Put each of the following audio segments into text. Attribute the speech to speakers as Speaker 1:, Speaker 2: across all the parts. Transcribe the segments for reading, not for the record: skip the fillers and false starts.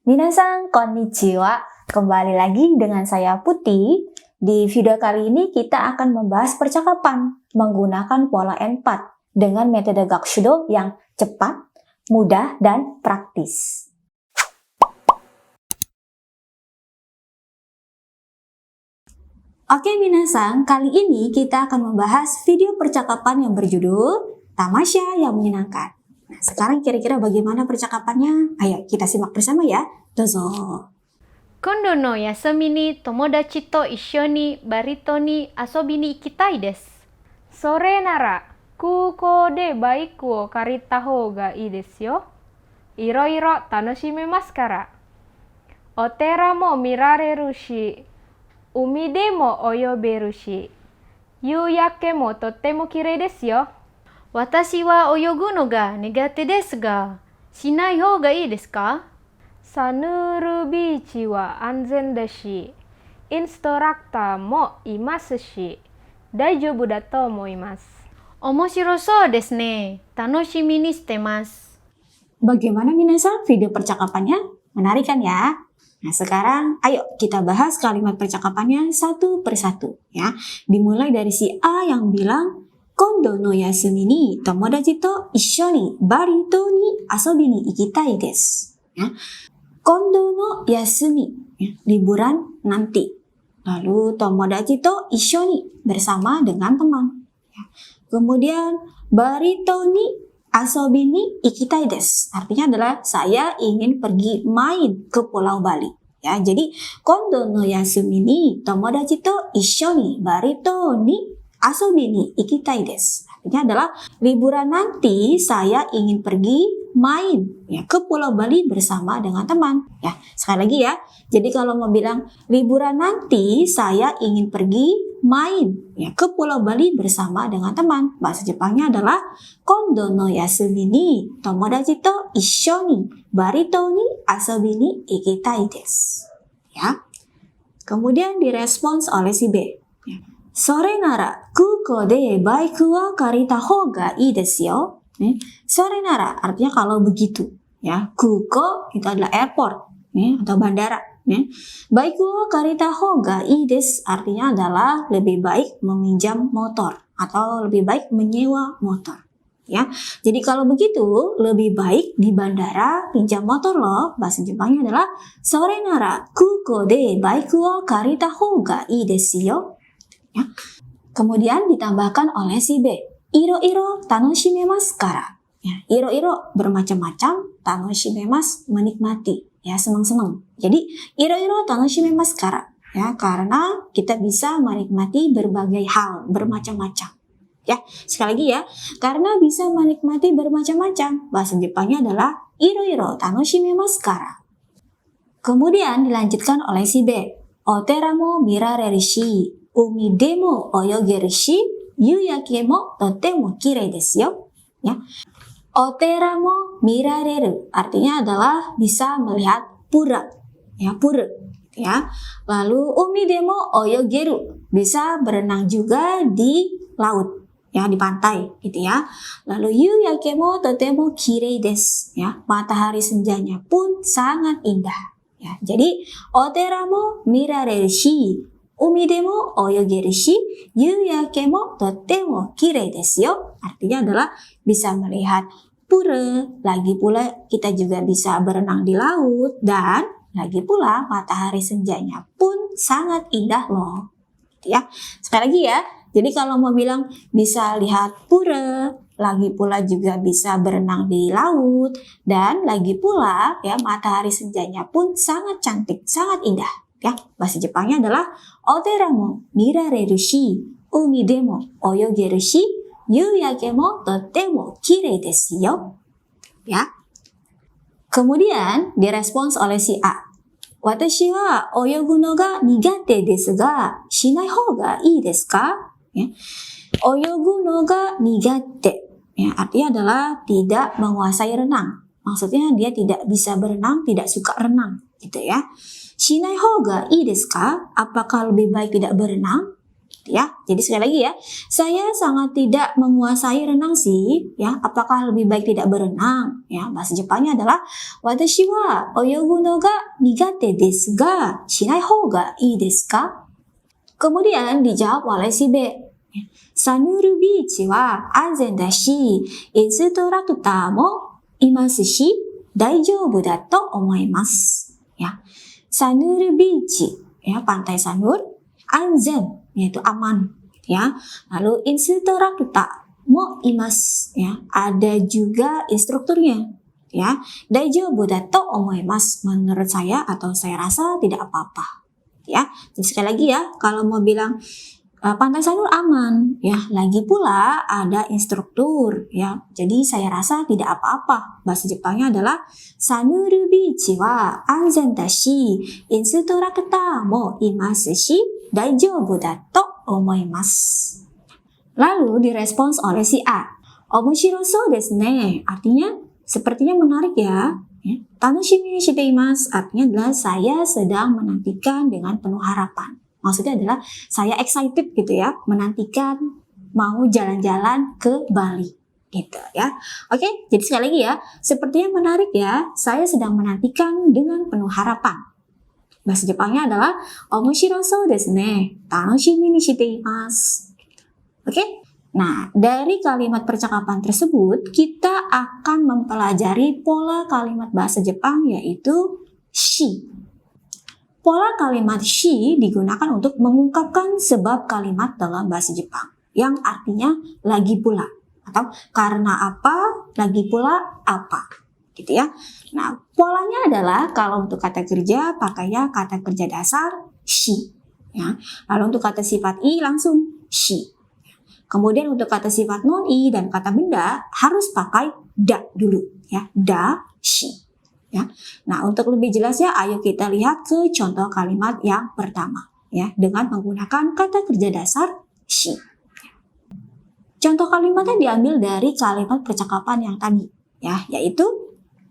Speaker 1: Minasan konnichiwa, kembali lagi dengan saya Putih. Di video kali ini kita akan membahas percakapan menggunakan pola N4 dengan metode Gakushudo yang cepat, mudah, dan praktis. Oke minasan, kali ini kita akan membahas video percakapan yang berjudul Tamasya yang menyenangkan. Nah, sekarang kira-kira bagaimana percakapannya? Ayo kita simak bersama ya. Dozo.
Speaker 2: 今度の休みに友達と一緒にバリ島に遊びに行きたいです。それなら空港でバイクを借りた方がいいですよ。いろいろ楽しめますから。お寺も見られるし、海でも泳べるし、夕焼けもとっても綺麗ですよ。私は泳ぐのが苦手ですが、しない方がいいですか？サヌールビーチは安全だし、インストラクターもいますし、大丈夫だと思います。面白そうですね。楽しみにしてます。
Speaker 1: Bagaimana minasan video percakapannya? Menarik kan ya? Nah sekarang ayo kita bahas kalimat percakapannya satu persatu ya. Dimulai dari si A yang bilang Kondo no yasumi ni tomodachi to issho ni Bali to ni asobi ni ikitai desu. Ya. Kondo no yasumi, ya, liburan nanti. Lalu tomodachi to issho ni, bersama dengan teman. Ya. Kemudian Bali to ni asobi ni ikitai desu. Artinya adalah saya ingin pergi main ke Pulau Bali. Ya, jadi kondo no yasumi ni tomodachi to issho ni Bali to ni asobi ni ikitai desu. Artinya adalah liburan nanti saya ingin pergi main ya ke Pulau Bali bersama dengan teman. Ya, sekali lagi ya. Jadi kalau mau bilang liburan nanti saya ingin pergi main ya ke Pulau Bali bersama dengan teman. Bahasa Jepangnya adalah kondo no yasumi ni tomodachi to issho ni Bali to ni asobi ni ikitai desu. Ya. Kemudian direspons oleh si B. Ya. Sore nara kuko de baiku wa karita hoga ii desu yo. Sore nara artinya kalau begitu. Ya, kuko itu adalah airport atau bandara. Baiku wa karita hoga ii desu artinya adalah lebih baik meminjam motor atau lebih baik menyewa motor. Ya, jadi kalau begitu lebih baik di bandara pinjam motor loh. Bahasa Jepangnya adalah sore nara kuko de baiku wa karita hoga ii desu yo. Ya. Kemudian ditambahkan oleh si B. Iro-iro tanoshimemasu kara. Ya, iro-iro bermacam-macam, tanoshimemasu menikmati, ya senang-senang. Jadi iro-iro tanoshimemasu kara. Ya, karena kita bisa menikmati berbagai hal, bermacam-macam. Ya, sekali lagi ya, karena bisa menikmati bermacam-macam. Bahasa Jepangnya adalah iro-iro tanoshimemasu kara. Kemudian dilanjutkan oleh si B. Otera mo mirareru shi, umi de mo oyogeru shi, yuyake mo totemo kirei desu yo. Ya. Otera mo mirareru artinya adalah bisa melihat pura. Ya, pura. Ya. Lalu umi de mo oyogeru bisa berenang juga di laut. Ya, di pantai gitu ya. Lalu yuyake mo totemo kirei desu. Ya, matahari senjanya pun sangat indah. Ya, jadi otera mo mirareru shi, umi de mo oyogeru shi, yuyake mo totemo kirei desu yo. Artinya adalah bisa melihat pura, lagi pula kita juga bisa berenang di laut, dan lagi pula matahari senjanya pun sangat indah loh. Gitu ya. Sekali lagi ya, jadi kalau mau bilang bisa lihat pura, lagi pula juga bisa berenang di laut, dan lagi pula ya matahari senjanya pun sangat cantik, sangat indah. Ya, bahasa Jepangnya adalah otera mo mirareru shi, umi de mo oyogeru shi, yuyake mo totemo kirei desu yo. Ya. Kemudian direspons oleh si A. Watashi wa oyogu no ga nigate desu ga, shinai hou ga ii desu ka? Ya. Oyogu no ga nigate. Ya, artinya adalah tidak menguasai renang. Maksudnya dia tidak bisa berenang, tidak suka renang, gitu ya. Shinai hou ga ii desu ka? Apakah lebih baik tidak berenang? Ya, jadi sekali lagi ya, saya sangat tidak menguasai renang sih. Ya, apakah lebih baik tidak berenang? Ya, bahasa Jepangnya adalah watashi wa oyogu no ga nigate desu ga shinai hou ga ii desu ka? Kemudian dijawab oleh si B. Sanuru Beach wa anzen da shi, instruktor mo imasu shi, daijoubu da to omoimasu. Ya, Sanuru Beach, ya pantai Sanur, anzen yaitu aman, ya. Lalu instruktur mo imasu, ya ada juga instrukturnya, ya. Daijoubu da to omoimasu, menurut saya atau saya rasa tidak apa-apa, ya. Jadi sekali lagi ya, kalau mau bilang pantai Sanur aman, ya lagi pula ada instruktur, ya. Jadi saya rasa tidak apa-apa. Bahasa Jepangnya adalah Sanuru Beach wa anzen da shi, instruktur mo imasu shi, daijoubu da to omoimasu. Lalu direspons oleh si A. Omoshirosou desu ne. Artinya sepertinya menarik ya. Tanoshimi ni shite imasu. Artinya adalah saya sedang menantikan dengan penuh harapan. Maksudnya adalah saya excited gitu ya, menantikan mau jalan-jalan ke Bali gitu ya. Oke, jadi sekali lagi ya, sepertinya menarik ya, saya sedang menantikan dengan penuh harapan. Bahasa Jepangnya adalah omoshirosou desu ne, tanoshimi ni shite imasu. Oke, nah dari kalimat percakapan tersebut kita akan mempelajari pola kalimat bahasa Jepang yaitu shi. Pola kalimat shi digunakan untuk mengungkapkan sebab kalimat dalam bahasa Jepang yang artinya lagi pula atau karena apa, lagi pula apa, gitu ya. Nah, polanya adalah kalau untuk kata kerja pakainya kata kerja dasar shi, ya. Lalu untuk kata sifat i langsung shi. Kemudian untuk kata sifat non i dan kata benda harus pakai da dulu, ya, da shi. Ya. Nah, untuk lebih jelasnya ayo kita lihat ke contoh kalimat yang pertama ya dengan menggunakan kata kerja dasar shi. Contoh kalimatnya diambil dari kalimat percakapan yang tadi ya, yaitu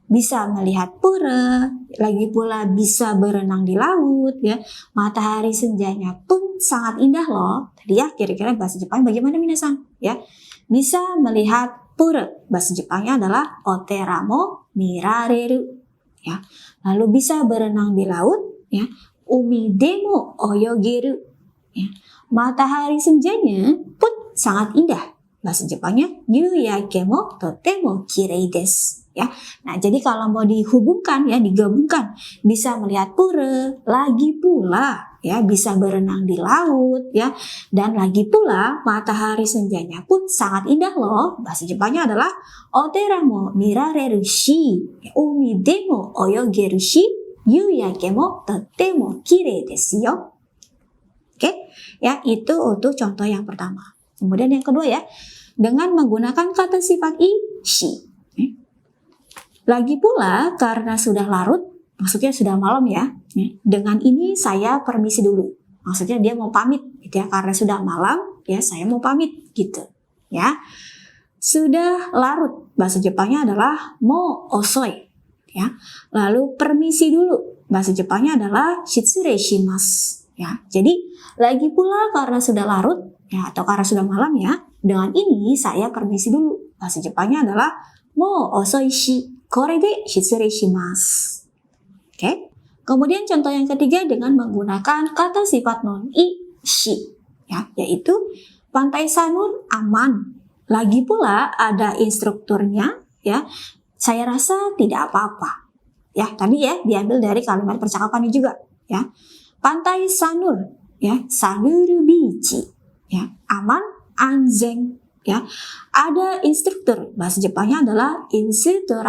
Speaker 1: bisa melihat pura, lagi pula bisa berenang di laut ya. Matahari senjanya pun sangat indah loh. Tadi ya kira-kira bahasa Jepang bagaimana minasan? Ya. Bisa melihat pura. Bahasa Jepangnya adalah otera mo mirareru. Ya, lalu bisa berenang di laut, ya, umi demo oyogeru, ya, matahari senjanya pun sangat indah. Bahasa Jepangnya yuyake mo totemo kirei desu. Ya, nah jadi kalau mau dihubungkan ya digabungkan bisa melihat pura, lagi pula ya bisa berenang di laut ya dan lagi pula matahari senjanya pun sangat indah loh. Bahasa Jepangnya adalah otera mo mirareru shi, umi demo oyogeru shi, yuyake mo totemo kirei desu yo. Oke, ya itu untuk contoh yang pertama. Kemudian yang kedua ya, dengan menggunakan kata sifat i, shi. Lagi pula karena sudah larut, maksudnya sudah malam ya. Dengan ini saya permisi dulu. Maksudnya dia mau pamit gitu ya, karena sudah malam ya saya mau pamit gitu ya. Sudah larut, bahasa Jepangnya adalah mo osoi ya. Lalu permisi dulu, bahasa Jepangnya adalah shitsurei shimasu ya. Jadi lagi pula karena sudah larut ya atau karena sudah malam ya, dengan ini saya permisi dulu. Bahasa Jepangnya adalah mo osoi shi. Kore de shitsurei shimasu. Oke. Kemudian contoh yang ketiga dengan menggunakan kata sifat non i shi ya, yaitu pantai Sanur aman. Lagi pula ada instrukturnya ya. Saya rasa tidak apa-apa. Ya, tadi ya diambil dari kalimat percakapannya juga ya. Pantai Sanur ya, Sanuru Beach ya, aman, anzen. Ya, ada instruktur, bahasa Jepangnya adalah instruktur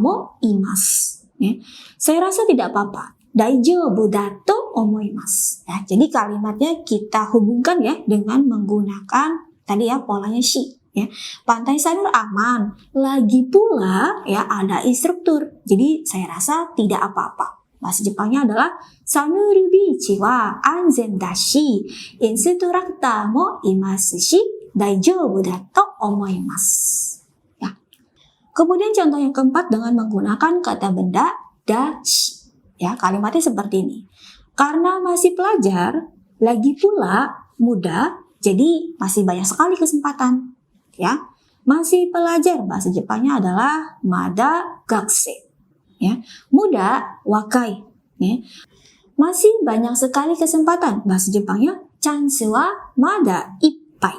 Speaker 1: mo imasu. Ya, saya rasa tidak apa-apa. Daijoubu da to omoimasu. Ya, jadi kalimatnya kita hubungkan ya dengan menggunakan tadi ya polanya shi. Ya, pantai Sanur aman. Lagi pula ya ada instruktur. Jadi saya rasa tidak apa-apa. Bahasa Jepangnya adalah Sanuru Beach wa anzen da shi, instruktur mo imasu shi. Daijoubu da to omoimasu. Ya. Kemudian contoh yang keempat dengan menggunakan kata benda dashi. Ya, kalimatnya seperti ini. Karena masih pelajar, lagi pula muda, jadi masih banyak sekali kesempatan. Ya, masih pelajar bahasa Jepangnya adalah mada gakusei. Ya, muda wakai. Ya. Masih banyak sekali kesempatan bahasa Jepangnya chance wa mada ippai.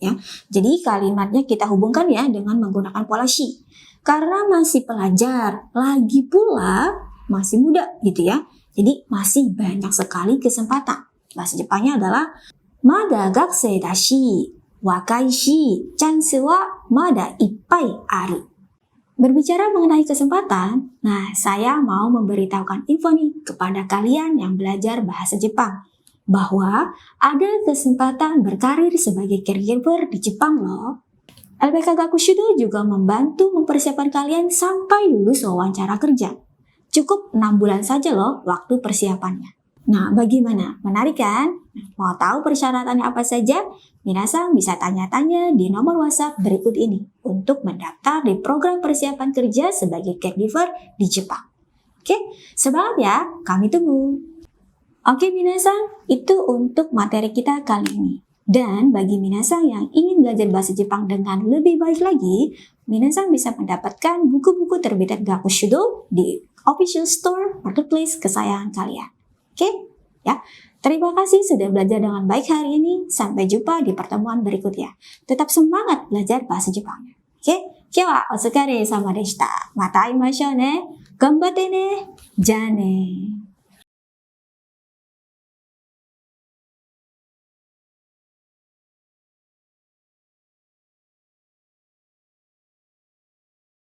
Speaker 1: Ya, jadi kalimatnya kita hubungkan ya dengan menggunakan pola shi. Karena masih pelajar, lagi pula masih muda gitu ya. Jadi masih banyak sekali kesempatan. Bahasa Jepangnya adalah mada gakusei dashi, wakai shi, chance wa mada ippai aru. Berbicara mengenai kesempatan, nah saya mau memberitahukan info nih kepada kalian yang belajar bahasa Jepang. Bahwa ada kesempatan berkarir sebagai caregiver di Jepang loh. LPK Gakushudo juga membantu mempersiapkan kalian sampai lulus wawancara kerja. Cukup 6 bulan saja loh waktu persiapannya. Nah, bagaimana? Menarik kan? Mau tahu persyaratannya apa saja? Minasan bisa tanya-tanya di nomor WhatsApp berikut ini untuk mendaftar di program persiapan kerja sebagai caregiver di Jepang. Oke, semangat ya, kami tunggu. Oke minasan, itu untuk materi kita kali ini. Dan bagi minasan yang ingin belajar bahasa Jepang dengan lebih baik lagi, minasan bisa mendapatkan buku-buku terbitan Gakushudo di official store marketplace kesayangan kalian. Oke, ya. Terima kasih sudah belajar dengan baik hari ini. Sampai jumpa di pertemuan berikutnya. Tetap semangat belajar bahasa Jepangnya. Oke, kyou wa otsukare sama deshita. Mata aimashou ne. Ganbatte ne. Ja ne.